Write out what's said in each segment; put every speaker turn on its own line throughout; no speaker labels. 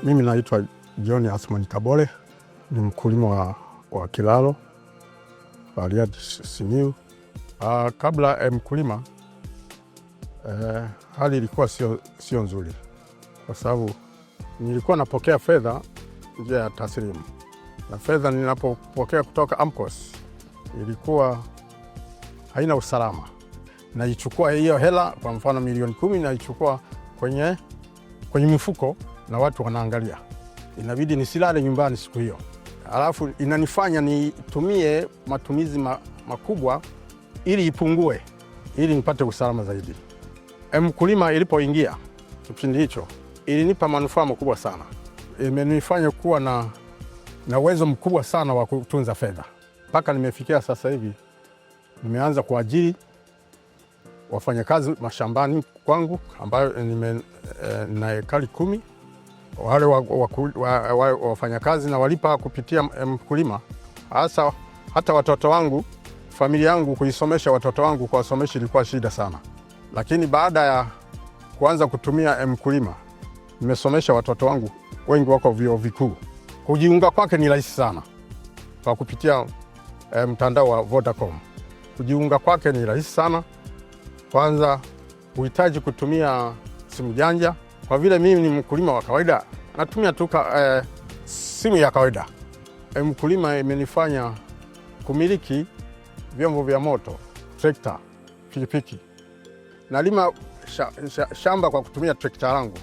Mimi naitwa John Asmani Kabole, ni mkulima wa Kilalo, Bariadi, Simiyu. Kabla mkulima, hali ilikuwa sio nzuri, kwa sababu nilikuwa napokea fedha njia ya taslimu, na fedha ninapopokea kutoka AMCOS ilikuwa haina usalama. Naichukua hiyo hela, kwa mfano milioni 10, naichukua kwenye mifuko na watu wanaangalia. Inabidi nisilale nyumbani siku hiyo. Alafu inanifanya nitumie matumizi makubwa ili ipungue, ili nipate usalama zaidi. Mkulima ilipoingia kipindi hicho ilinipa manufaa makubwa sana. Imenifanya kuwa na uwezo mkubwa sana wa kutunza fedha. Mpaka nimefikia sasa hivi, nimeanza kuajiri wafanyakazi mashambani kwangu, ambayo na ekari 10. Wale wafanyakazi na walipa kupitia mkulima. Hata watoto wangu, familia yangu, kuisomesha watoto wangu, kuwasomesha ilikuwa shida sana. Lakini baada ya kuanza kutumia mkulima, nimesomesha watoto wangu, wengi wako vyuo vikuu. Kujiunga kwake ni rahisi sana kwa kupitia mtandao wa Vodacom. Kujiunga kwake ni rahisi sana. Kwanza huhitaji kutumia simu janja. Kwa vile mimi ni mkulima wa kawaida, natumia tu simu ya kawaida. Mkulima imenifanya kumiliki vyombo vya moto, trekta, pikipiki. Nalima shamba kwa kutumia trekta langu.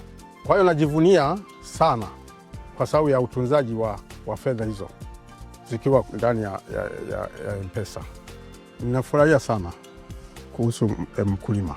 Kwa hiyo najivunia sana kwa sababu ya utunzaji wa fedha hizo zikiwa ndani ya M-Pesa. Ninafurahia sana kuhusu mkulima.